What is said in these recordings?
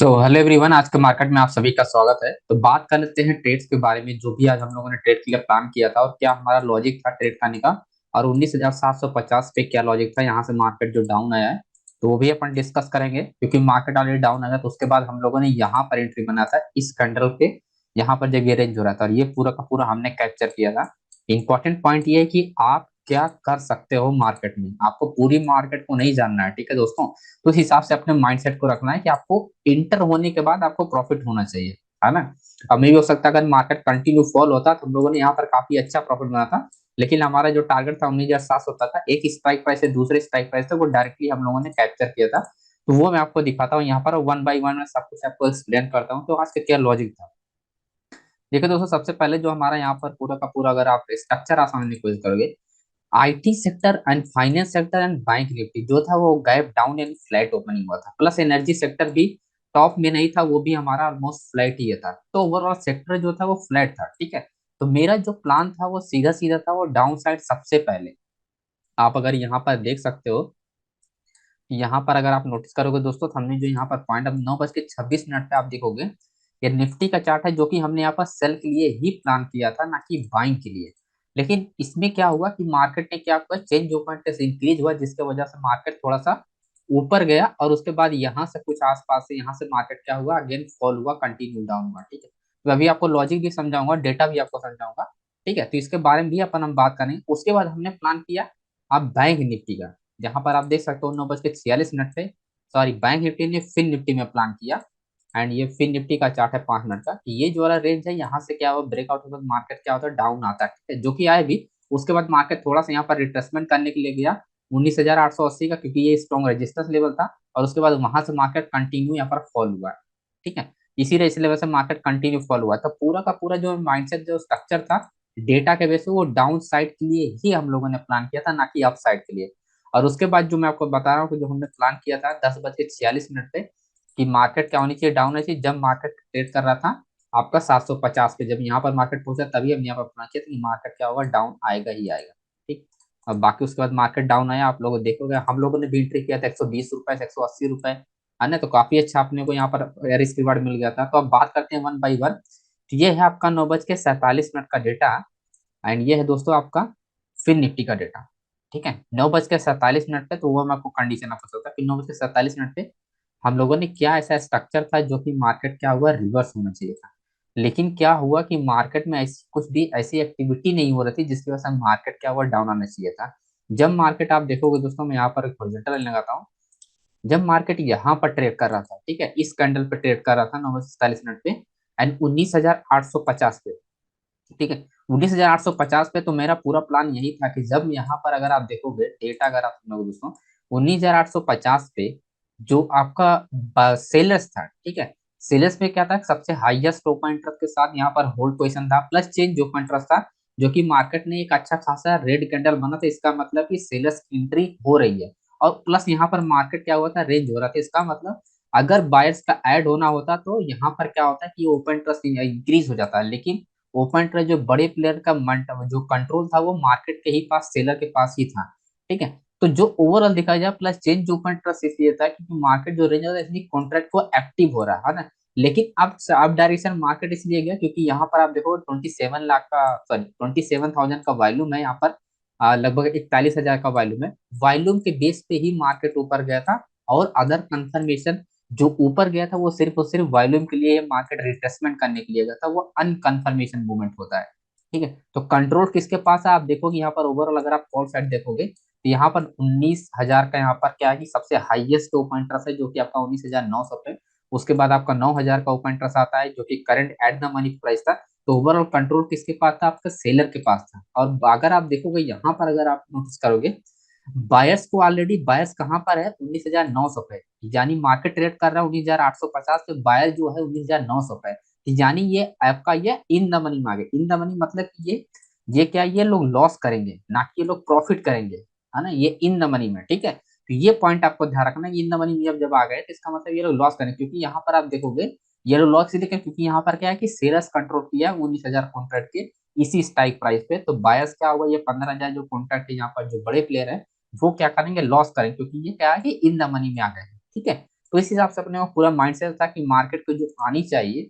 Hello everyone, आज के market में आप सभी का स्वागत है। तो बात कर लेते हैं ट्रेड्स के बारे में, जो भी आज हम लोगों ने ट्रेड के लिए प्लान किया था और क्या हमारा लॉजिक था ट्रेड करने का। और 19,750 पे क्या लॉजिक था, यहाँ से मार्केट जो डाउन आया है तो वो भी अपन डिस्कस करेंगे, क्योंकि मार्केट ऑलरेडी डाउन आया। तो उसके बाद हम लोगों ने यहाँ पर एंट्री बनाया था इस कैंडल पे, यहाँ पर जब ये रेंज हो रहा था, और ये पूरा का पूरा हमने कैप्चर किया था। इंपॉर्टेंट पॉइंट ये है कि आप क्या कर सकते हो मार्केट में, आपको पूरी मार्केट को नहीं जानना है, ठीक है दोस्तों। तो उस हिसाब से अपने माइंडसेट को रखना है कि आपको इंटर होने के बाद आपको प्रॉफिट होना चाहिए, है ना। अब मे भी हो सकता है अगर मार्केट कंटिन्यू फॉल होता तो हम लोगों ने यहाँ पर काफी अच्छा प्रॉफिट बना था, लेकिन हमारा जो टारगेट था 19,700 होता था, एक स्ट्राइक प्राइस से दूसरे स्ट्राइक प्राइस तक वो डायरेक्टली हम लोगों ने कैप्चर किया था। तो वो मैं आपको दिखाता हूँ यहाँ पर, वन बाई वन में सब कुछ आपको एक्सप्लेन करता हूँ। तो आज का क्या लॉजिक था, देखिए दोस्तों। सबसे पहले जो हमारा यहाँ पर पूरा का पूरा, अगर आप स्ट्रक्चर समझने की कोशिश करोगे, IT sector and finance sector and bank Nifty जो था वो गैप डाउन यानी फ्लैट ओपनिंग हुआ था, प्लस एनर्जी सेक्टर भी टॉप में नहीं था, वो भी हमारा ऑलमोस्ट फ्लैट ही था। तो ओवरऑल सेक्टर जो था वो फ्लैट था, ठीक है। तो मेरा जो प्लान था वो सीधा सीधा था, वो डाउन साइड सबसे पहले। आप अगर यहाँ पर देख सकते हो, यहाँ पर अगर आप नोटिस करोगे दोस्तों, तो हमने जो यहाँ पर पॉइंट अब 9:26 पे आप देखोगे, ये निफ्टी का चार्ट है, जो कि हमने यहाँ पर सेल के लिए ही प्लान किया था, ना कि बाइंग के लिए। लेकिन इसमें क्या हुआ कि मार्केट ने क्या हुआ, चेंज ओपन से इंक्रीज हुआ, जिसके वजह से मार्केट थोड़ा सा ऊपर गया, और उसके बाद यहाँ से कुछ आसपास से यहाँ से मार्केट क्या हुआ, अगेन फॉल हुआ, कंटिन्यू डाउन हुआ, ठीक है। तो अभी आपको लॉजिक भी समझाऊंगा, डेटा भी आपको समझाऊंगा, ठीक है। तो इसके बारे में भी अपन हम बात करेंगे। उसके बाद हमने प्लान किया अब बैंक निफ्टी का, जहां पर आप देख सकते हो 9:46 पे, सॉरी, बैंक निफ्टी ने फिन निफ्टी में प्लान किया। एंड ये फिन निफ्टी का चार्ट है 5 मिनट का, ये जो वाला रेंज है, यहाँ से क्या हुआ, ब्रेकआउट होकर मार्केट क्या होता है, डाउन आता है, ठीक है, जो कि आए भी। उसके बाद मार्केट थोड़ा सा यहाँ पर रिट्रेसमेंट करने के लिए गया 19,880 का, क्योंकि ये स्ट्रॉन्ग रेजिस्टेंस लेवल था। और उसके बाद वहां से मार्केट कंटिन्यू यहाँ पर फॉल हुआ है, ठीक है। इसी लेवल से मार्केट कंटिन्यू फॉल हुआ, तो पूरा का पूरा जो माइंडसेट जो स्ट्रक्चर था डेटा के बेस पे, वो डाउन साइड के लिए ही हम लोगों ने प्लान किया था, ना कि अप साइड के लिए। और उसके बाद जो मैं आपको बता रहा हूँ कि जो हमने प्लान किया था 10:46 पे, कि मार्केट क्या होनी चाहिए, डाउन होनी चाहिए, जब मार्केट ट्रेड कर रहा था आपका 750 पे, जब यहाँ पर मार्केट पहुंचा तभी हमने यहाँ पर प्लान किया था कि मार्केट क्या होगा, डाउन आएगा ही आएगा, ठीक। अब बाकी उसके बाद मार्केट डाउन आया, आप लोग देखोगे हम लोगों ने भी एंट्री किया था 120 रुपए से 180 रुपए, है ना। तो काफी अच्छा अपने को यहाँ पर रिस्क रिवार्ड मिल गया था। तो अब बात करते हैं वन बाई वन। तो ये है आपका 9:47 का डेटा, एंड ये है दोस्तों आपका फिन निफ्टी का डेटा, ठीक है। 9:47 पे, तो वो मैं आपको कंडीशन आपको बताता हूँ कि 9:47 पे हम लोगों ने क्या ऐसा स्ट्रक्चर था, जो कि मार्केट क्या हुआ, रिवर्स होना चाहिए था। लेकिन क्या हुआ कि मार्केट में ऐसी कुछ भी ऐसी एक्टिविटी नहीं हो रही थी, जिसकी वजह से मार्केट क्या हुआ, डाउन आना चाहिए था। जब मार्केट आप देखोगे दोस्तों, मैं यहाँ पर एक हॉरिजॉन्टल लाइन लगाता हूँ, जब मार्केट यहाँ पर ट्रेड कर रहा था, ठीक है, इस कैंडल पे ट्रेड कर रहा था 9:47 पे, एंड 19,850 पे, ठीक है, 19,850 पे, तो मेरा पूरा प्लान यही था कि जब यहाँ पर अगर आप देखोगे डेटा, अगर आप सुनोगे दोस्तों, 19,850 पे जो आपका सेलर्स था, ठीक है, सेलर्स में क्या था, सबसे हाईएस्ट ओपन इंटरेस्ट के साथ यहाँ पर होल्ड पोजीशन था, प्लस चेंज ओपन इंटरेस्ट था, जो कि मार्केट ने एक अच्छा खासा रेड कैंडल बना था, इसका मतलब कि सेलर्स की एंट्री हो रही है। और प्लस यहाँ पर मार्केट क्या हुआ था, रेंज हो रहा था, इसका मतलब अगर बायर्स का ऐड होना होता तो यहाँ पर क्या होता है कि ओपन इंटरेस्ट इंक्रीज हो जाता है। लेकिन ओपन ट्रेड जो बड़े प्लेयर का जो कंट्रोल था वो मार्केट के ही पास, सेलर के पास ही था, ठीक है। तो जो ओवरऑल दिखा जाए, प्लस चेंज ओपन ट्रस्ट इसलिए था क्योंकि मार्केट जो रेंज होता है, इसलिए कॉन्ट्रैक्ट को एक्टिव हो रहा है ना। लेकिन अब डायरेक्शन मार्केट इसलिए गया क्योंकि यहाँ पर आप देखो 27 लाख का, सॉरी 27,000 का वॉल्यूम है यहाँ पर, लगभग 41,000 का वॉल्यूम है। वॉल्यूम के बेस पे ही मार्केट ऊपर गया था, और अदर कंफर्मेशन जो ऊपर गया था वो सिर्फ और सिर्फ वॉल्यूम के लिए, मार्केट रिट्रेसमेंट करने के लिए गया था, वो अनकंफर्मेशन मूवमेंट होता है, ठीक है। तो कंट्रोल किसके पास है, आप देखोगे यहाँ पर ओवरऑल, अगर आप कॉल साइड देखोगे तो यहाँ पर 19,000 का यहाँ पर क्या है कि सबसे हाईएस्ट ओपन इंटरेस्ट है, जो कि आपका 19,900 पे। उसके बाद आपका 9,000 का ओपन इंटरेस्ट आता है, जो कि current eight the money price था। तो ओवरऑल कंट्रोल किसके पास था, आपका सेलर के पास था। और अगर आप देखोगे यहाँ पर, अगर आप नोटिस करोगे, बायर्स को ऑलरेडी, बायर्स कहाँ पर है, 19,900 पे, यानी मार्केट ट्रेड कर रहा है 19,850 पे, बायर जो है 19,900 पे, यानी ये आपका ये इन द मनी में आ गए। इन द मनी मतलब कि ये क्या, ये लोग लॉस करेंगे, ना कि ये लोग प्रॉफिट करेंगे, है ना, ये इन द मनी में, ठीक है। तो ये पॉइंट आपको ध्यान रखना है, इन द मनी में जब आ गए तो इसका मतलब ये लोग लॉस करेंगे, क्योंकि यहाँ पर आप देखोगे ये लोग लॉस इसलिए क्योंकि यहाँ पर क्या है कि सेलर्स कंट्रोल किया 19,000 कॉन्ट्रैक्ट के इसी स्ट्राइक प्राइस पे। तो बायर्स क्या होगा, ये 15,000 जो कॉन्ट्रैक्ट है यहाँ पर, जो बड़े प्लेयर है वो क्या करेंगे, लॉस करेंगे, क्योंकि ये क्या है कि इन द मनी में आ गए हैं, ठीक है। तो इस हिसाब से अपने को पूरा माइंडसेट था कि मार्केट को जो आनी चाहिए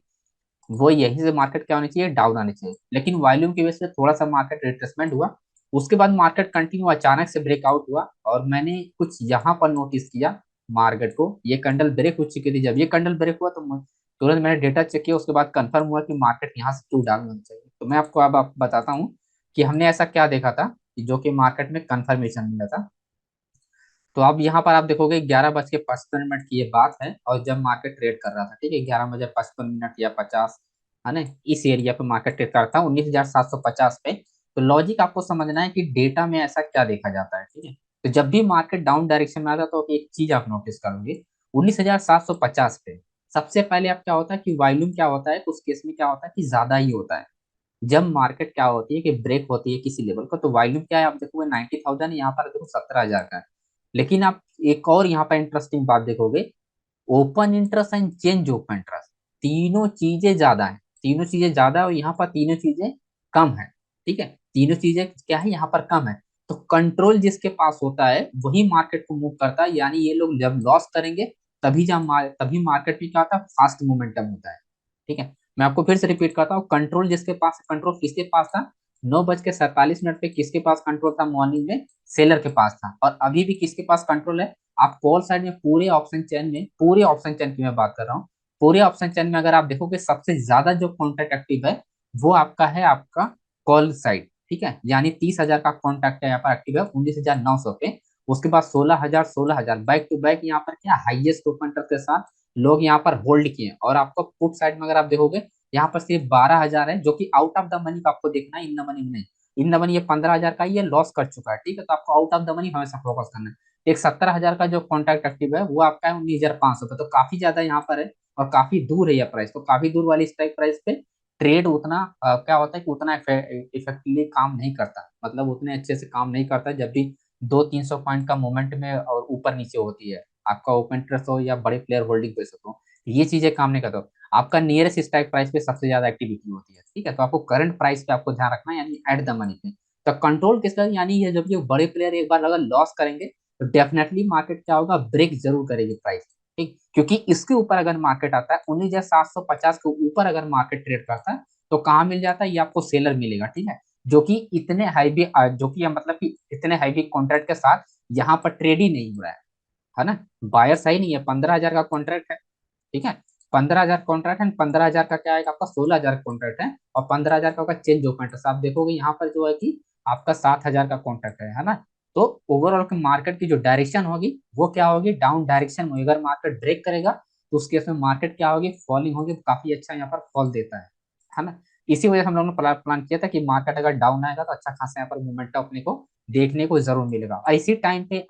वो यहीं से मार्केट क्या होनी चाहिए, डाउन आनी चाहिए। लेकिन वॉल्यूम की वजह से थोड़ा सा मार्केट रिट्रेसमेंट हुआ। उसके बाद मार्केट कंटिन्यू अचानक से ब्रेकआउट हुआ, और मैंने कुछ यहाँ पर नोटिस किया मार्केट को, ये कैंडल ब्रेक हो चुकी थी। जब ये कैंडल ब्रेक हुआ तो तुरंत मैंने डेटा चेक किया, उसके बाद कंफर्म हुआ कि मार्केट यहाँ से टू डाउन होना चाहिए। तो मैं आपको अब आप बताता हूँ कि हमने ऐसा क्या देखा था कि जो कि मार्केट में कंफर्मेशन मिला था। तो अब यहाँ पर आप देखोगे 11:55 की ये बात है, और जब मार्केट ट्रेड कर रहा था, ठीक है, 11:55 या 50, है ना, इस एरिया पे मार्केट ट्रेड कर रहा था 19,750 पे। तो लॉजिक आपको समझना है कि डेटा में ऐसा क्या देखा जाता है, ठीक है। तो जब भी मार्केट डाउन डायरेक्शन में आता है तो एक चीज आप नोटिस करोगे, 19,750 पे सबसे पहले आप क्या होता है कि वॉल्यूम क्या होता है, उस केस में क्या होता है कि ज्यादा ही होता है। जब मार्केट क्या होती है कि ब्रेक होती है किसी लेवल को, तो वॉल्यूम क्या है, आप देखोगे 90,000, यहाँ पर देखो 17,000 का है। लेकिन आप एक और यहाँ पर इंटरेस्टिंग बात देखोगे, open interest and change open interest, तीनों चीजें ज्यादा है, तीनों चीजें ज्यादा है, और यहाँ पर तीनों चीजें कम है, ठीक है। तीनों चीजें क्या है, यहाँ पर कम है। तो कंट्रोल जिसके पास होता है वही मार्केट को मूव करता है, यानी ये लोग जब लॉस करेंगे तभी मार्केट में क्या होता है, फास्ट मोमेंटम होता है, ठीक है। मैं आपको फिर से रिपीट करता हूँ, कंट्रोल जिसके पास, कंट्रोल किसके पास था, 9:47 पे किसके पास कंट्रोल था, मॉर्निंग में सेलर के पास था, और अभी भी किसके पास कंट्रोल है। आप कॉल साइड में पूरे ऑप्शन चेन में, पूरे ऑप्शन चेन की मैं बात कर रहा हूँ, पूरे ऑप्शन चेन में अगर आप देखोगे सबसे ज्यादा जो कॉन्ट्रैक्ट एक्टिव है वो आपका है, आपका कॉल साइड, ठीक है। यानी 30,000 का कॉन्ट्रैक्ट है यहाँ पर एक्टिव है 19,900 पे। उसके बाद 16,000, 16,000 बैक टू बैक यहाँ पर क्या हाईएस्ट ओपन इंटरेस्ट के साथ लोग यहाँ पर होल्ड किए हैं। और आपको पुट साइड में अगर आप देखोगे, यहाँ पर सिर्फ 12,000 है, जो कि आउट ऑफ द मनी का आपको देखना है, इन द मनी में नहीं। इन द मनी ये 15,000 का, ये लॉस कर चुका है, ठीक है। तो आपको आउट ऑफ द मनी हमेशा फोकस करना है। एक 17,000 का जो कॉन्ट्रैक्ट एक्टिव है वो आपका है 19,500 पे, तो काफी ज्यादा यहाँ पर है, और काफी दूर है यह प्राइस। तो काफी दूर वाली स्ट्राइक प्राइस पे ट्रेड उतना क्या होता है कि उतना इफेक्टिवली काम नहीं करता, मतलब उतने अच्छे से काम नहीं करता जब भी 200-300 पॉइंट का मोमेंट में और ऊपर नीचे होती है, आपका ओपन इंटरेस्ट हो या बड़े प्लेयर होल्डिंग पे हो, ये चीजें काम नहीं करता। आपका नियरेस्ट स्ट्राइक प्राइस पे सबसे ज्यादा एक्टिविटी होती है, ठीक है। तो आपको करंट प्राइस पे आपको ध्यान रखना है, यानी एट द मनी पे। तो कंट्रोल किसका, यानी ये जब ये बड़े प्लेयर एक बार अगर लॉस करेंगे तो डेफिनेटली मार्केट क्या होगा, ब्रेक जरूर करेगी प्राइस, ठीक। क्योंकि इसके ऊपर अगर मार्केट आता है 19,750 के ऊपर अगर मार्केट ट्रेड करता है तो कहाँ मिल जाता है, ये आपको सेलर मिलेगा, ठीक है। जो कि इतने हाईवी, जो कि मतलब कि इतने हाईवी कॉन्ट्रैक्ट के साथ यहाँ पर ट्रेड ही नहीं हो रहा है ना। बायर सही नहीं है, 15,000 का कॉन्ट्रैक्ट है, ठीक है। 15,000 कॉन्ट्रैक्ट है, 15,000 का क्या है आपका, 16,000 कॉन्ट्रैक्ट है, और 15,000 का होगा चेंज ओपन इंटरेस्ट। आप देखोगे यहाँ पर जो है कि आपका 7,000 का कॉन्ट्रैक्ट है ना। तो ओवरऑल मार्केट की जो डायरेक्शन होगी वो क्या होगी, डाउन डायरेक्शन में। अगर मार्केट ब्रेक करेगा तो उस केस में मार्केट क्या होगी, फॉलिंग होगी, काफी अच्छा यहाँ पर फॉल देता है ना। इसी वजह से हम लोगों ने प्लान किया था कि मार्केट अगर डाउन आएगा तो अच्छा खासा यहाँ पर मोमेंटम अपने को देखने को जरूर मिलेगा। और इसी टाइम पे,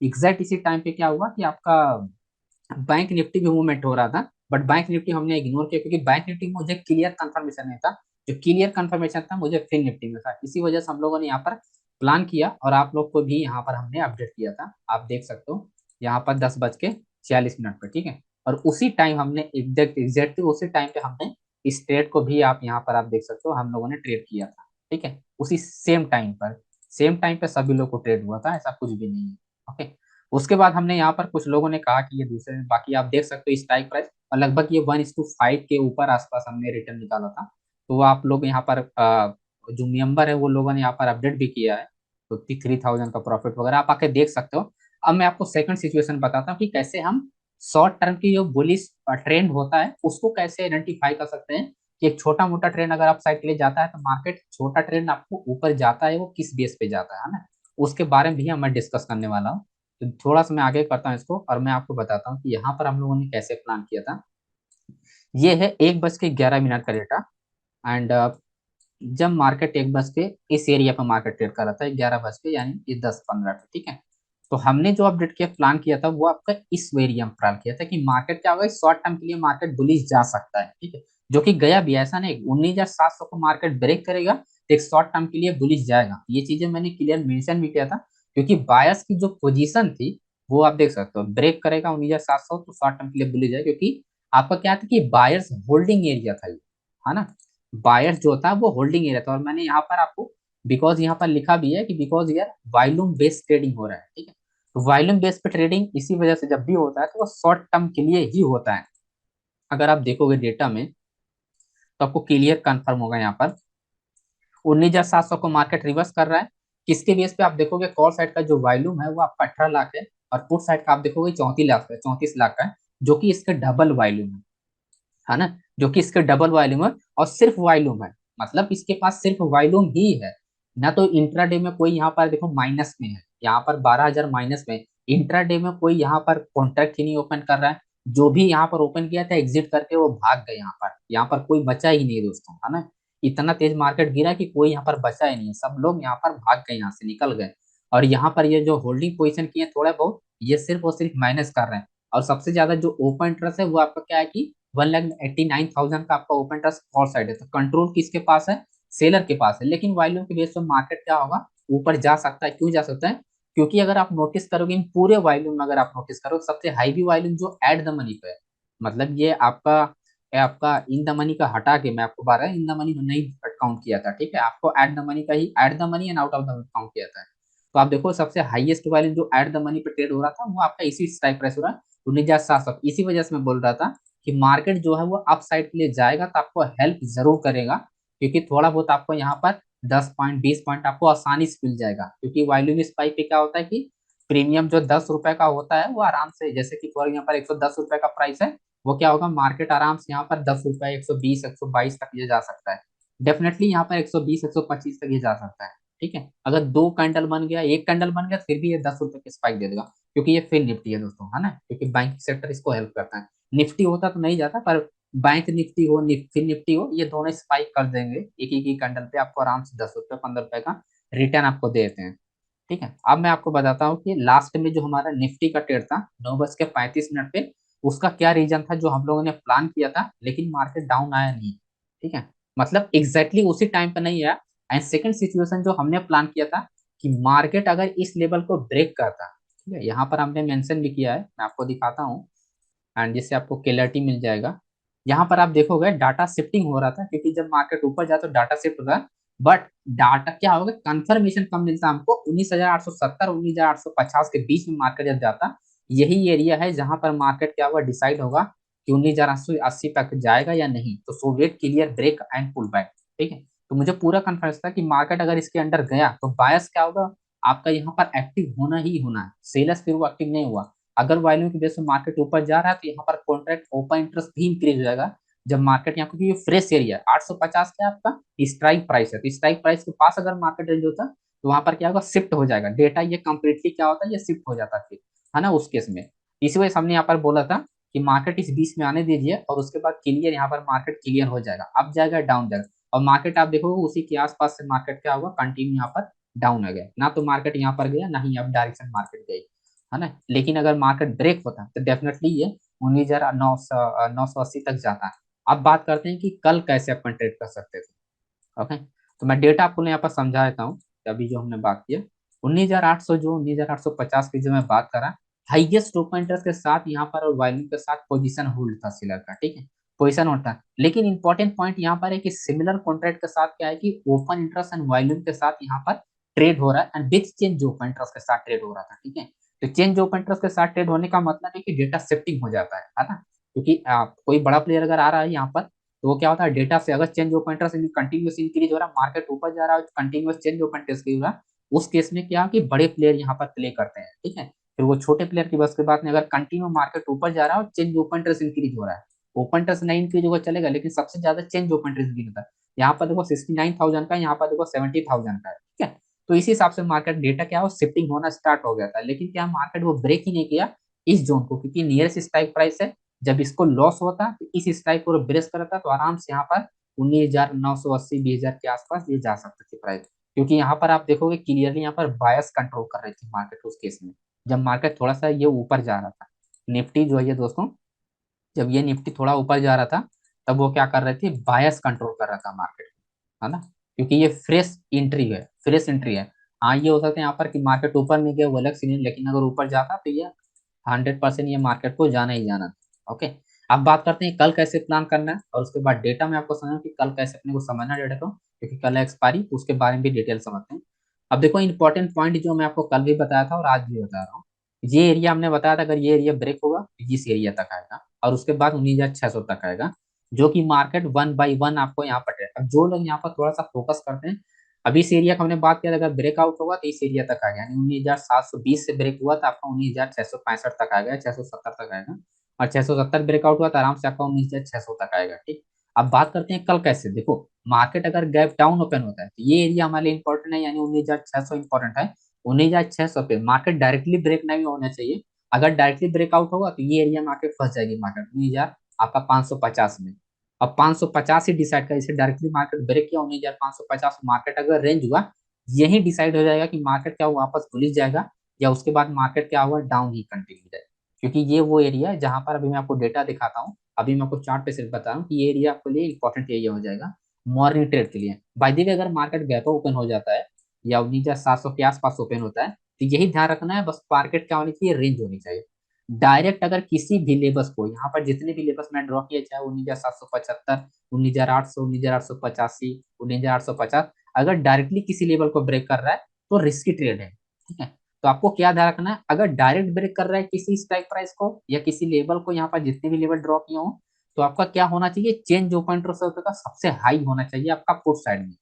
एग्जैक्ट इसी टाइम पे क्या हुआ कि आपका बैंक निफ्टी भी मूवमेंट हो रहा था, बट बैंक निफ्टी हमने इग्नोर किया क्योंकि बैंक निफ्टी में मुझे क्लियर कंफर्मेशन नहीं था। जो क्लियर कंफर्मेशन था मुझे फिन निफ्टी में था, इसी वजह से हम लोगों ने यहाँ पर प्लान किया, और आप लोग को भी यहाँ पर हमने अपडेट किया था, आप देख सकते हो यहाँ पर 10:46 पे, ठीक है। और उसी टाइम हमने एग्जैक्टली उसी टाइम पे हमने इस ट्रेड को भी, आप यहाँ पर आप देख सकते हो, हम लोगों ने ट्रेड किया था, ठीक है। उसी सेम टाइम पे सभी लोग को ट्रेड हुआ था, ऐसा कुछ भी नहीं है, ओके। उसके बाद हमने यहाँ पर कुछ लोगों ने कहा कि ये दूसरे, बाकी आप देख सकते हो स्ट्राइक प्राइस, और लगभग ये 1:5 के ऊपर आसपास हमने रिटर्न निकाला था। तो वो आप लोग यहाँ पर जो मेंबर है वो लोगों ने यहाँ पर अपडेट भी किया है, तो 3,000 का प्रॉफिट वगैरह आप आके देख सकते हो। अब मैं आपको सेकंड सिचुएशन बताता हूँ कि कैसे हम शॉर्ट टर्म की जो बुलिश ट्रेंड होता है उसको कैसे आइडेंटिफाई कर सकते हैं, कि एक छोटा मोटा ट्रेंड अगर आप साइड के लिए जाता है तो मार्केट छोटा ट्रेंड आपको ऊपर जाता है वो किस बेस पे जाता है ना, उसके बारे में भी हम मैं डिस्कस करने वाला हूँ। तो थोड़ा सा मैं आगे करता हूँ इसको, और मैं आपको बताता हूँ कि यहाँ पर हम लोगों ने कैसे प्लान किया था। ये है 1:11 का डेटा, एंड जब मार्केट 1 बज के इस एरिया पर मार्केट ट्रेड कर रहा था, 11 बज के यानी कि 10:15 पे, ठीक है। तो हमने जो अपडेट किया, प्लान किया था, वो आपका इस एरिया में प्लान किया था कि मार्केट क्या होगा, शॉर्ट टर्म के लिए मार्केट बुलिश जा सकता है, ठीक है। जो कि गया भी, ऐसा नहीं 19,700 को मार्केट ब्रेक करेगा तो एक शॉर्ट टर्म के लिए बुलिश जाएगा, ये चीजें मैंने क्लियर मेंशन भी किया था। क्योंकि बायर्स की जो पोजीशन थी वो आप देख सकते हो, ब्रेक करेगा 19,700 तो शॉर्ट टर्म के लिए बुलिश जाएगा, क्योंकि आपका क्या था कि बायर्स होल्डिंग एरिया था ये, है ना। बायर्स जो था वो होल्डिंग एरिया था, और मैंने यहाँ पर आपको बिकॉज यहाँ पर लिखा भी है कि बिकॉज यार वॉल्यूम बेस्ड ट्रेडिंग हो रहा है, ठीक है। तो वॉल्यूम बेस पे ट्रेडिंग इसी वजह से जब भी होता है तो वो शॉर्ट टर्म के लिए ही होता है। अगर आप देखोगे डेटा में तो आपको क्लियर कंफर्म होगा यहाँ पर 19,700 को मार्केट रिवर्स कर रहा है। किसके बेस पे आप देखोगे, कॉल साइड का जो वॉल्यूम है वो आपका 18 लाख है, और पुट साइड का आप देखोगे 34 लाख है, 34 लाख का है, जो कि इसके डबल वॉल्यूम है ना, जो कि इसके डबल वॉल्यूम है। और सिर्फ वॉल्यूम है, मतलब इसके पास सिर्फ वॉल्यूम ही है ना। तो इंट्राडे में कोई यहाँ पर देखो माइनस में है, यहाँ पर 12,000 माइनस में। इंट्राडे में कोई यहाँ पर कॉन्ट्रैक्ट ही नहीं ओपन कर रहा है। जो भी यहाँ पर ओपन किया था एग्जिट करके वो भाग गए, यहाँ पर कोई बचा ही नहीं दोस्तों, है ना। इतना तेज मार्केट गिरा कि कोई यहाँ पर बचा ही नहीं है, सब लोग यहाँ पर भाग गए, यहाँ से निकल गए। और यहाँ पर ये जो होल्डिंग पोजीशन किए थोड़ा बहुत, ये सिर्फ और सिर्फ माइनस कर रहे हैं। और सबसे ज्यादा जो ओपन इंटरेस्ट है वो आपका क्या है कि 1,89,000 का आपका ओपन इंटरेस्ट फॉर साइड है। तो कंट्रोल किसके पास है, सेलर के पास है। लेकिन वॉल्यूम के बेस पर मार्केट क्या होगा, ऊपर जा सकता है। क्यों जा सकता है, क्योंकि अगर आप नोटिस करोगे इन पूरे वॉल्यूम में, अगर आप नोटिस करोगे सबसे हाई भी वॉल्यूम जो एट द मनी पे है, मतलब ये आपका इन द मनी का हटा के, मैं आपको बार इन द मनी में नहीं काउंट किया था, ठीक है, आपको एट द मनी का ही, at the money and out of the money count किया था। तो आप देखो सबसे हाईएस्ट वॉल्यूम जो एट द मनी पे ट्रेड हो रहा था वो आपका इसी स्ट्राइक प्राइस हो रहा है 19,700। इसी वजह से मैं बोल रहा था कि मार्केट जो है वो अप साइड के लिए जाएगा तो आपको हेल्प जरूर करेगा, क्योंकि थोड़ा बहुत आपको यहाँ पर 10 पॉइंट 20 पॉइंट आपको आसानी से मिल जाएगा। क्योंकि वॉल्यूम स्पाइक पे क्या होता है कि प्रीमियम जो 10 रुपए का होता है वो आराम से, जैसे कि फॉर यहाँ पर 110 रुपए का प्राइस है, वो क्या होगा, मार्केट आराम से यहाँ पर 10 रुपए 120 122 तक ये जा सकता है। डेफिनेटली यहाँ पर 120 125 तक ये जा सकता है। ठीक है, अगर दो कैंडल बन गया, एक कैंडल बन गया, फिर भी ये 10 रुपए की स्पाइक दे देगा, क्योंकि ये फिर निफ्टी है दोस्तों, है ना, क्योंकि बैंकिंग सेक्टर इसको हेल्प करता है। निफ्टी होता तो नहीं जाता, पर बैंक निफ्टी हो फिर निफ्टी हो, ये दोनों स्पाइक कर देंगे एक एक ही कैंडल पे, आपको आराम से 10 रुपए 15 रुपए का रिटर्न आपको देते हैं। ठीक है, अब मैं आपको बताता हूँ कि लास्ट में जो हमारा निफ्टी का ट्रेड था 9:35 पे, उसका क्या रीजन था जो हम लोगों ने प्लान किया था, लेकिन मार्केट डाउन आया नहीं। ठीक है, मतलब एग्जैक्टली उसी टाइम पे नहीं आया। एंड सेकंड सिचुएशन जो हमने प्लान किया था कि मार्केट अगर इस लेवल को ब्रेक करता, ठीक है, यहाँ पर हमने मेंशन भी किया है, मैं आपको दिखाता हूँ एंड जिससे आपको क्लैरिटी मिल जाएगा। यहाँ पर आप देखोगे डाटा शिफ्टिंग हो रहा था, क्योंकि जब मार्केट ऊपर जाता तो डाटा शिफ्ट होता है। बट डाटा क्या होगा, कंफर्मेशन कब मिलता है हमको, 19,870 19,850 के बीच में मार्केट जब जाता, यही एरिया है जहां पर मार्केट क्या होगा, डिसाइड होगा कि 19,880 तक जाएगा या नहीं। तो so wait clear break and pull back. ठीक है, तो मुझे पूरा कॉन्फिडेंस था कि मार्केट अगर इसके अंडर गया तो बायस क्या होगा, आपका यहाँ पर एक्टिव होना ही होना है। सेलर्स फिर वो एक्टिव नहीं हुआ। अगर वॉल्यूम की वजह से मार्केट ऊपर जा रहा है तो यहाँ पर कॉन्ट्रैक्ट ओपन इंटरेस्ट भी इंक्रीज हो जाएगा। जब मार्केट यहाँ, क्योंकि ये फ्रेश एरिया है, 850 का आपका स्ट्राइक प्राइस है, तो स्ट्राइक प्राइस के पास अगर मार्केट रेंज होता तो वहां पर क्या होगा, शिफ्ट हो जाएगा डेटा, ये कंप्लीटली क्या होता है, ये शिफ्ट हो जाता फिर, है ना, उस केस में। इसी वजह से हमने यहाँ पर बोला था कि मार्केट इस बीच में आने दीजिए, और उसके बाद क्लियर, यहाँ पर मार्केट क्लियर हो जाएगा, अप जाएगा डाउन जाएगा। और मार्केट आप देखोगे उसी के आसपास से मार्केट क्या होगा, कंटिन्यू यहाँ पर डाउन आ गया ना, तो मार्केट यहाँ पर गया ना ही अप डायरेक्शन मार्केट गई, है ना। लेकिन अगर मार्केट ब्रेक होता तो डेफिनेटली ये 19,980 तक जाता है। अब बात करते हैं कि कल कैसे अपन ट्रेड कर सकते थे। ओके, तो मैं डेटा आपको यहाँ पर समझा देता हूँ। अभी जो हमने बात किया 19,800, जो 19,850 की जो मैं बात करा, हाईएस्ट ओपन इंटरेस्ट के साथ यहाँ पर और वॉल्यूम के साथ पोजीशन होल्ड था सेलर का। ठीक है, पोजीशन होल्ड था, लेकिन इंपॉर्टेंट पॉइंट यहाँ पर है कि सिमिलर कॉन्ट्रैक्ट के साथ क्या है कि ओपन इंटरेस्ट एंड वॉल्यूम के साथ यहाँ पर ट्रेड हो रहा है, and big change open interest के साथ ट्रेड हो रहा था। ठीक है, तो चेंज ओपन इंटरेस्ट के साथ ट्रेड होने का मतलब है कि डेटा शिफ्टिंग हो जाता है ना। क्योंकि कोई बड़ा प्लेयर अगर आ रहा है यहाँ पर, तो वो क्या होता है, डेटा से अगर change open interest continuous increase हो रहा है, मार्केट ऊपर जा रहा है, कंटिन्यूस चेंज ओपन इंटरेस्ट हो रहा है, उस केस में क्या कि बड़े प्लेयर यहाँ पर प्ले करते हैं। ठीक है, फिर वो छोटे प्लेयर की बस की बात नहीं, अगर कंटिन्यू मार्केट ऊपर जा रहा है और चेंज ओपन इंटरेस्ट इंक्रीज हो रहा है, ओपन इंटरेस्ट नहीं इंक्रीज होगा चलेगा, लेकिन सबसे ज्यादा चेंज ओपन इंटरेस्ट इंक्रीज होता है। यहाँ पर देखो 69,000 का, यहाँ पर देखो 70,000 का है। ठीक है, तो इसी हिसाब से मार्केट डेटा क्या हो, शिफ्टिंग होना स्टार्ट हो गया था। लेकिन क्या मार्केट वो ब्रेक ही नहीं किया इस जोन को, क्योंकि नियरेस्ट स्ट्राइक प्राइस है। जब इसको लॉस होता तो इस स्ट्राइक को ब्रेस करता तो आराम से यहाँ पर 19,980 20,000 के आसपास ये जा सकते थे प्राइस। क्योंकि यहाँ पर आप देखोगे क्लियरली यहाँ पर बायस कंट्रोल कर रही थी मार्केट उस केस में, जब मार्केट थोड़ा सा ये ऊपर जा रहा था। निफ्टी जो है ये दोस्तों, जब ये निफ्टी थोड़ा ऊपर जा रहा था, तब वो क्या कर रही थी, बायस कंट्रोल कर रहा था मार्केट, है ना। क्योंकि ये फ्रेश एंट्री है, फ्रेश एंट्री है। हाँ, ये हो सकता है यहाँ पर कि मार्केट ऊपर नहीं गया वो अलग सीन है, लेकिन अगर ऊपर जाता तो ये 100% ये मार्केट को जाना ही जाना था। ओके, अब बात करते हैं कल कैसे प्लान करना है, और उसके बाद डेटा में आपको समझना कि कल कैसे अपने को समझना है डेटा को, क्योंकि कल है एक्सपायरी, उसके बारे में भी डिटेल समझते हैं। अब देखो इंपॉर्टेंट पॉइंट जो मैं आपको कल भी बताया था और आज भी बता रहा हूँ। ये एरिया हमने बताया था, अगर ये एरिया ब्रेक होगा तो इस एरिया तक आएगा और उसके बाद 19,600 तक आएगा, जो कि मार्केट वन बाई वन आपको यहाँ पर अब जो लोग यहाँ पर थोड़ा सा फोकस करते हैं, अभी इस एरिया का हमने बात किया था, अगर ब्रेकआउट होगा तो इस एरिया तक आ गया, यानी 19,720 से ब्रेक हुआ तो आपका 19,665 तक आ गया, 670 तक आएगा, और 670 ब्रेकआउट हुआ तो आराम से आपका 19,600 तक आएगा। ठीक। अब बात करते हैं कल कैसे। देखो, मार्केट अगर गैप डाउन ओपन होता है तो ये एरिया हमारे लिए इंपॉर्टेंट है, यानी 19,600 इंपॉर्टेंट है। 19,600 पे मार्केट डायरेक्टली ब्रेक नहीं होना चाहिए। अगर डायरेक्टली ब्रेकआउट होगा तो ये एरिया मार्केट फंस जाएगी, मार्केट 19,000 आपका 550 में। अब 550 ही डिसाइड कर, इसे डायरेक्टली मार्केट ब्रेक किया 19,550, मार्केट अगर रेंज हुआ, यही डिसाइड हो जाएगा कि मार्केट क्या हुआ, वापस बुलिश जाएगा या उसके बाद मार्केट क्या हुआ, डाउन ही कंटिन्यू जाए। क्योंकि ये वो एरिया है जहां पर, अभी मैं आपको डेटा दिखाता हूँ, अभी मैं आपको चार्ट पे सिर्फ बता रहा हूँ कि ये एरिया आपके लिए इंपॉर्टेंट एरिया हो जाएगा मॉर्निंग ट्रेड के लिए। बाय द वे, अगर मार्केट गैप ओपन हो जाता है या 19,700 के आसपास ओपन होता है, तो यही ध्यान रखना है, बस मार्केट क्या होनी चाहिए, रेंज होनी चाहिए। डायरेक्ट अगर किसी भी लेबल्स को, यहाँ पर जितने भी लेबल्स मैं ड्रॉ किए, चाहे 19,775, 19,800, 19,885, 19,850, अगर डायरेक्टली किसी लेवल को ब्रेक कर रहा है तो रिस्की ट्रेड है। ठीक है। तो आपको क्या ध्यान रखना है, अगर डायरेक्ट ब्रेक कर रहा है किसी स्ट्राइक प्राइस को या किसी लेवल को, यहाँ पर जितने भी लेवल ड्रॉ किए हो, तो आपका क्या होना चाहिए, चेंज ओपन इंटरेस्ट का सबसे हाई होना चाहिए आपका पुट साइड में।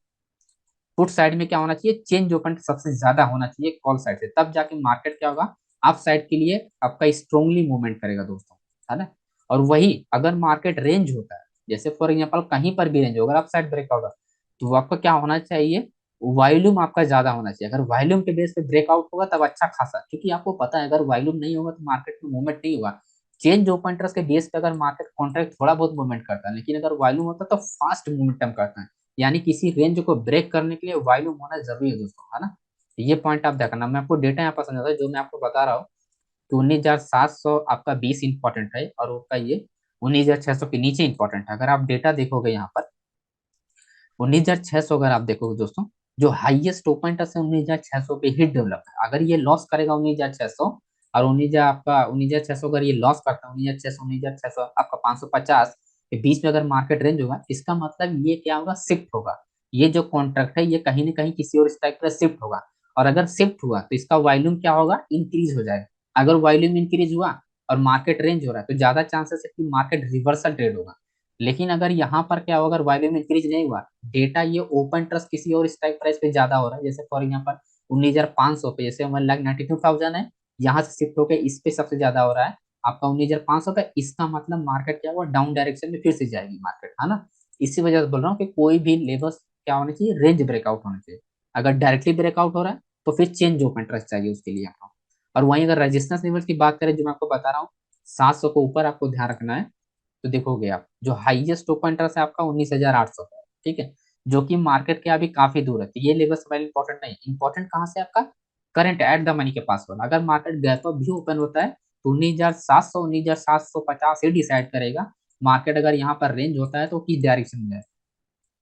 पुट साइड में क्या होना चाहिए, चेंज ओपन सबसे ज्यादा होना चाहिए कॉल साइड से, तब जाके मार्केट क्या होगा, अप साइड के लिए आपका स्ट्रोंगली मूवमेंट करेगा दोस्तों, है ना। और वही अगर मार्केट रेंज होता है, जैसे फॉर एग्जांपल कहीं पर भी रेंज होगा, अगर अप साइड ब्रेकआउट है, तो आपका क्या होना चाहिए, वॉल्यूम आपका ज्यादा होना चाहिए। अगर वॉल्यूम के बेस पे ब्रेकआउट होगा तब अच्छा खासा, क्योंकि आपको पता है अगर वॉल्यूम नहीं होगा तो मार्केट में मूवमेंट नहीं होगा। चेंज ओपन इंटरेस्ट के बेस पे अगर मार्केट कॉन्ट्रैक्ट थोड़ा बहुत मूवमेंट करता है, लेकिन अगर वॉल्यूम होता है तो फास्ट मूवमेंटम करता है, यानी किसी रेंज को ब्रेक करने के लिए वॉल्यूम होना जरूरी है दोस्तों, है ना। तो ये पॉइंट आप देखना, मैं आपको डेटा यहाँ पर समझाता हूँ, जो मैं आपको बता रहा हूँ कि 19,700 आपका 20 इंपॉर्टेंट है और आपका ये 19,600 के नीचे इंपॉर्टेंट है। अगर आप डेटा देखोगे यहाँ पर 19,600, अगर आप देखोगे दोस्तों, जो हाईएस्ट ओपन इंटरेस्ट है 19,600 पे ही डेवलप है। अगर ये लॉस करेगा 19,600, और 19,000 आपका 19,600 अगर ये लॉस करता है, 19,600 19,600 आपका 550 के बीच में अगर मार्केट रेंज होगा, इसका मतलब ये क्या होगा, शिफ्ट होगा। ये जो कॉन्ट्रैक्ट है ये कहीं ना कहीं किसी और स्ट्राइक पर शिफ्ट होगा, और अगर शिफ्ट हुआ तो इसका वॉल्यूम क्या होगा, इंक्रीज हो जाएगा। अगर वॉल्यूम इंक्रीज हुआ और मार्केट रेंज हो रहा है तो ज्यादा चांसेस है कि मार्केट रिवर्सल ट्रेड होगा। लेकिन अगर यहाँ पर क्या होगा, अगर वॉल्यूम इंक्रीज नहीं हुआ, डेटा ये ओपन ट्रस्ट किसी और स्ट्राइक प्राइस पे ज्यादा हो रहा है, जैसे फॉर एग्जांपल 19,500 पे, जैसे 1,92,000 है, यहाँ से शिफ्ट होकर इस पे सबसे ज्यादा हो रहा है आपका 19,500 पे, इसका मतलब मार्केट क्या हुआ, डाउन डायरेक्शन में फिर से जाएगी मार्केट, है ना। इसी वजह से बोल रहा हूँ कि कोई भी लेवल्स क्या होना चाहिए, रेंज ब्रेकआउट होना चाहिए। अगर डायरेक्टली ब्रेकआउट हो रहा है तो फिर चेंज ओपन ट्रस्ट चाहिए उसके लिए आपको। और वहीं अगर रेजिस्टेंस लेवल की बात करें, जो मैं आपको बता रहा हूँ, 700 को ऊपर आपको ध्यान रखना है। तो देखोगे आप, जो हाईएस्ट ओपन इंटरेस्ट है आपका 19,800 है, ठीक है, जो कि मार्केट के अभी काफी दूर है, तो ये लेवल वाले इंपॉर्टेंट नहीं, इंपॉर्टेंट कहाँ से आपका, करंट एट द मनी के पास वाला। अगर मार्केट गैप अप भी ओपन होता है तो 19,700 19,750 ही डिसाइड करेगा मार्केट, अगर यहाँ पर रेंज होता है तो किस डायरेक्शन में है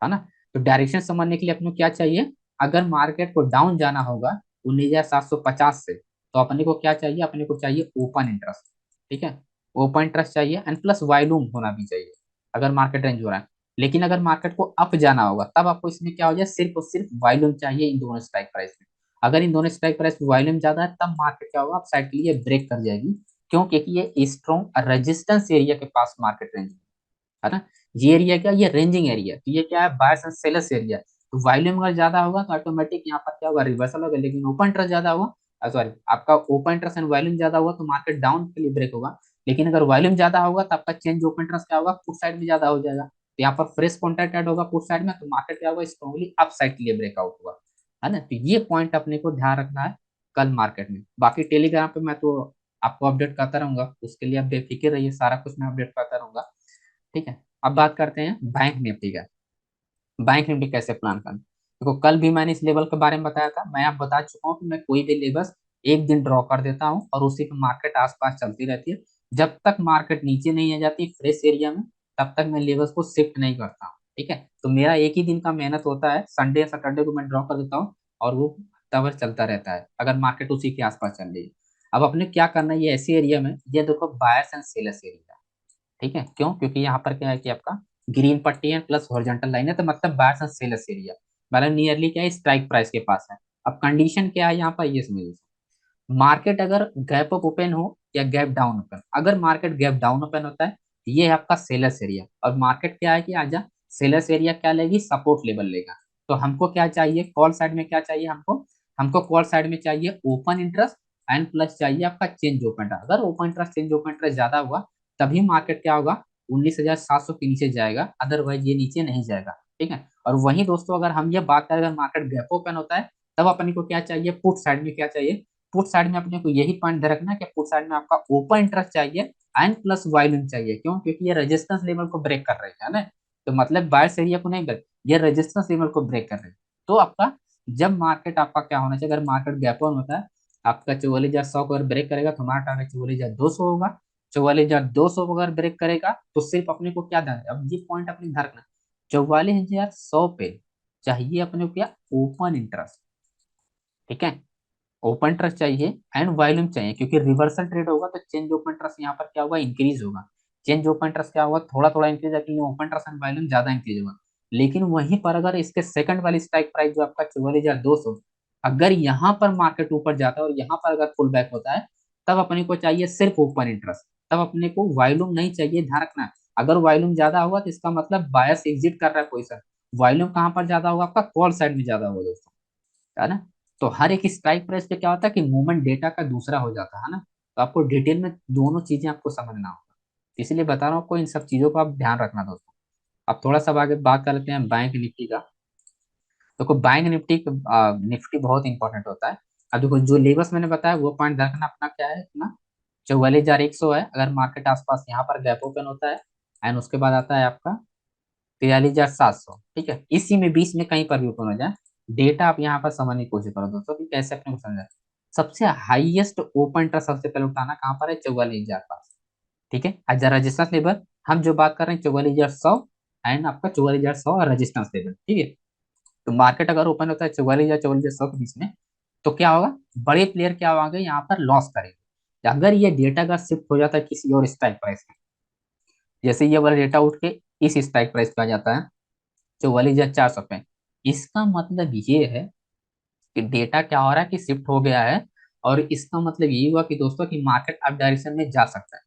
ना। तो डायरेक्शन समझने के लिए अपने को क्या चाहिए, अगर मार्केट को डाउन जाना होगा 19,750 से, तो अपने को क्या चाहिए, अपने को चाहिए ओपन इंटरेस्ट। ठीक है, ओपन इंटरेस्ट चाहिए एंड प्लस वॉल्यूम होना भी चाहिए, अगर मार्केट रेंज हो रहा है। लेकिन अगर मार्केट को अप जाना होगा तब आपको इसमें क्या हो जाए, सिर्फ और सिर्फ वॉल्यूम चाहिए इन दोनों स्ट्राइक प्राइस में। अगर इन दोनों स्ट्राइक प्राइस में वॉल्यूम ज्यादा है तब मार्केट क्या होगा, अप साइड के लिए ब्रेक कर जाएगी। क्यों, क्योंकि ये स्ट्रॉन्ग रेजिस्टेंस एरिया के पास मार्केट रेंज है ना। ये एरिया क्या, ये रेंजिंग एरिया, तो ये क्या है, बायर्स एंड सेलर्स एरिया। तो वॉल्यूम अगर ज्यादा होगा तो ऑटोमेटिक यहाँ पर क्या होगा, रिवर्सल होगा। लेकिन ओपन इंटरेस्ट ज्यादा होगा, सॉरी, आपका ओपन इंटरेस्ट एंड वॉल्यूम ज्यादा हुआ तो मार्केट डाउन के लिए ब्रेक होगा। लेकिन अगर वॉल्यूम ज्यादा होगा तो आपका चेंज ओपन इंटरेस्ट क्या होगा, पुट साइड में ज्यादा हो जाएगा, तो यहाँ पर फ्रेश कॉन्ट्रैक्ट ऐड होगा पुट साइड में, तो मार्केट क्या होगा, स्ट्रॉन्गली अप साइड के लिए ब्रेकआउट हुआ, है ना। तो ये पॉइंट अपने को ध्यान रखना है कल मार्केट में। बाकी टेलीग्राम पे मैं तो आपको अपडेट करता रहूंगा, उसके लिए आप बेफिक्र रहिए, सारा कुछ मैं अपडेट करता रहूंगा। ठीक है। अब बात करते हैं बैंक निफ्टी का। बैंक निफ्टी कैसे प्लान करना, देखो कल भी मैंने इस लेवल के बारे में बताया था, मैं आप बता चुका हूँ कि मैं कोई भी लेवल एक दिन ड्रॉ कर देता हूँ और उसी पे मार्केट आसपास चलती रहती है। जब तक मार्केट नीचे नहीं आ जाती फ्रेश एरिया में, तब तक मैं लेवल्स को शिफ्ट नहीं करता हूँ। ठीक है, तो मेरा एक ही दिन का मेहनत होता है, संडे सैटरडे को मैं ड्रॉ कर देता हूँ और वो तब चलता रहता है अगर मार्केट उसी के आसपास चल रही है। अब अपने क्या करना है, ये ऐसी एरिया में, ये देखो बायर्स एंड सेलर्स एरिया। ठीक है, क्यों, क्योंकि यहाँ पर क्या है कि आपका ग्रीन पट्टी है प्लस हॉरिजॉन्टल लाइन है, तो मतलब बायर्स एंड सेलर्स एरिया, मतलब नियरली क्या है, स्ट्राइक प्राइस के पास है। अब कंडीशन क्या है यहाँ पर, ये समझ लीजिए। मार्केट अगर गैप अप ओपन हो या गैप डाउन ओपन, अगर मार्केट गैप डाउन ओपन होता है ये है आपका सेलर्स एरिया, और मार्केट क्या है कि आजा सेलर्स एरिया क्या लेगी, सपोर्ट लेवल लेगा। तो हमको क्या चाहिए कॉल साइड में, क्या चाहिए हमको, हमको कॉल साइड में चाहिए ओपन इंटरेस्ट एंड प्लस चाहिए आपका चेंज ओपन इंटरेस्ट। अगर open interest change open interest ज्यादा हुआ तभी मार्केट क्या होगा, 19,700 के नीचे जाएगा, अदरवाइज ये नीचे नहीं जाएगा। ठीक है, और वहीं दोस्तों अगर हम ये बात करें अगर मार्केट गैप ओपन होता है तब अपने को क्या चाहिए, पुट साइड में क्या चाहिए, पुट साइड में अपने को यही पॉइंट ध्यान रखना है कि पुट साइड में आपका ओपन इंटरेस्ट चाहिए एंड प्लस वॉल्यूम चाहिए। क्यों, क्योंकि ये रेजिस्टेंस लेवल को ब्रेक कर रहे है ना, तो मतलब बायर्स एरिया को नहीं ब्रेक, ये रेजिस्टेंस लेवल को ब्रेक कर रहे हैं। तो आपका जब मार्केट आपका क्या होना चाहिए, अगर मार्केट गैप ऑन होता है आपका 44,100 को अगर ब्रेक करेगा तो हमारा टारगेट 44,200 होगा। 44,200 को अगर ब्रेक करेगा तो सिर्फ अपने को क्या ध्यान, अब ये पॉइंट अपने ध्यान रखना, 44,100 पे चाहिए अपने को क्या, ओपन इंटरेस्ट। ठीक है, ओपन ट्रस्ट चाहिए एंड वॉल्यूम चाहिए, क्योंकि रिवर्सल ट्रेड होगा तो चेंज ओपन ट्रस्ट यहाँ पर क्या होगा, इंक्रीज होगा। चेंज ओपन ट्रस्ट क्या होगा, थोड़ा थोड़ा इंक्रीज, लेकिन ओपन ट्रस्ट एंड वॉल्यूम ज्यादा इंक्रीज होगा। लेकिन वहीं पर अगर इसके सेकंड वाली स्ट्राइक प्राइस जो आपका 44,200, अगर यहाँ पर मार्केट ऊपर जाता है और यहाँ पर अगर पुल बैक होता है तब अपने को चाहिए सिर्फ ओपन इंटरेस्ट, तब अपने को वॉल्यूम नहीं चाहिए, ध्यान रखना है। अगर वॉल्यूम ज्यादा होगा तो इसका मतलब बायर्स एग्जिट कर रहा है पोजीशन। वॉल्यूम कहाँ पर ज्यादा होगा, आपका कॉल साइड में ज्यादा होगा दोस्तों, है ना। तो हर एक स्ट्राइक प्राइस पे क्या होता है कि मूवमेंट डेटा का दूसरा हो जाता है ना, तो आपको डिटेल में दोनों चीजें आपको समझना होगा, इसलिए बता रहा हूँ आपको इन सब चीजों का आप ध्यान रखना दोस्तों। अब थोड़ा सा आगे बात कर लेते हैं बैंक निफ्टी का। देखो बैंक निफ्टी निफ्टी बहुत इंपॉर्टेंट होता है। अब देखो जो लेवल्स मैंने बताया वो पॉइंट ध्यान रखना, अपना क्या है अपना 44,100 है, अगर मार्केट आसपास यहाँ पर गैप ओपन होता है एंड उसके बाद आता है आपका 43,700। ठीक है, इसी में बीच में कहीं पर भी ओपन हो जाए, डेटा आप यहाँ पर समझने की कोशिश करो दोस्तों कि कैसे अपने को समझा। सबसे हाईएस्ट ओपन इंटरेस्ट सबसे पहले उठाना कहाँ पर है, 44,000 पास। ठीक है, हजार रेजिस्टेंस लेवल, हम जो बात कर रहे हैं 44,100 एंड आपका 44,100 रेजिस्टेंस लेवल। ठीक है, तो मार्केट अगर ओपन होता है 44,000 44,100 के बीच में तो क्या होगा, बड़े प्लेयर क्या होंगे यहाँ पर लॉस करेंगे। अगर ये डेटा का शिफ्ट हो जाता है किसी और स्ट्राइक प्राइस में, जैसे ये वाला डेटा उठ के इस स्ट्राइक प्राइस पे आ जाता है 44,400 पे, इसका मतलब ये है कि डेटा क्या हो रहा है कि शिफ्ट हो गया है, और इसका मतलब ये हुआ कि दोस्तों की मार्केट अप डायरेक्शन में जा सकता है,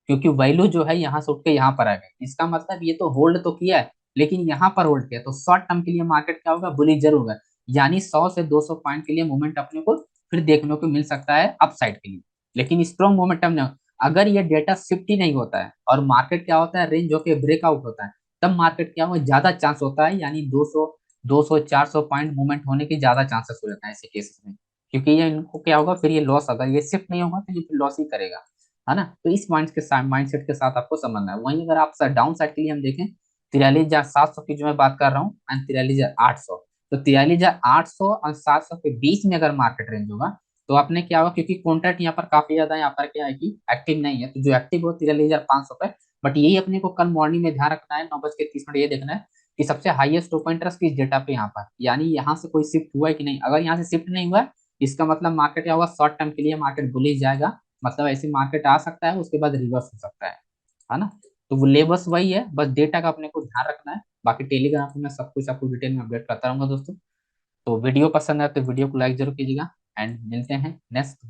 क्योंकि वैल्यू जो है यहाँ से उठ के यहाँ पर आ गई। इसका मतलब ये तो होल्ड तो किया है लेकिन यहाँ पर होल्ड किया, तो शॉर्ट टर्म के लिए मार्केट क्या होगा, बुलिश जरूर होगा। यानी 100 से 200 पॉइंट के लिए मूवमेंट अपने को फिर देखने को मिल सकता है अपसाइड के लिए, लेकिन स्ट्रॉन्ग मोमेंटम नहीं। अगर ये डेटा शिफ्ट ही नहीं होता है और मार्केट क्या होता है, रेंज होके ब्रेकआउट होता है, तब मार्केट क्या होगा, ज्यादा चांस होता है, यानी 200 400 पॉइंट मूवमेंट होने के ज्यादा चांसेस हो जाता है ऐसे केसेस में। क्योंकि ये इनको क्या होगा, फिर ये लॉस, अगर ये शिफ्ट नहीं होगा तो ये फिर लॉस ही करेगा, है ना। तो इस माइंड के साथ, माइंडसेट के साथ आपको समझना है। वहीं अगर आप डाउन साइड के लिए हम देखें 43,700 की जो मैं बात कर रहा हूँ एंड 43,800, तो 43,800 और 700 के बीच में अगर मार्केट रेंज होगा तो आपने क्या होगा, क्योंकि कॉन्ट्रैक्ट यहाँ पर काफी ज्यादा यहाँ पर क्या है कि एक्टिव नहीं है, तो जो एक्टिव हो 43,500 पे। बट यही अपने को कल मॉर्निंग में ध्यान रखना है, 9:30 ये देखना है कि सबसे हाईएस्ट ओपन इंटरेस्ट किस डेटा पे यहाँ पर, यानी यहाँ से कोई शिफ्ट हुआ है कि नहीं। अगर यहाँ से शिफ्ट नहीं हुआ है इसका मतलब मार्केट क्या होगा, शॉर्ट टर्म के लिए मार्केट बुलिश जाएगा, मतलब ऐसे मार्केट आ सकता है उसके बाद रिवर्स हो सकता है ना। तो वो लेबल्स वही है, बस डेटा का अपने को ध्यान रखना है। बाकी टेलीग्राम पे मैं सब कुछ आपको डिटेल में अपडेट करता रहूंगा दोस्तों। तो वीडियो पसंद है तो वीडियो को लाइक जरूर कीजिएगा एंड मिलते हैं नेक्स्ट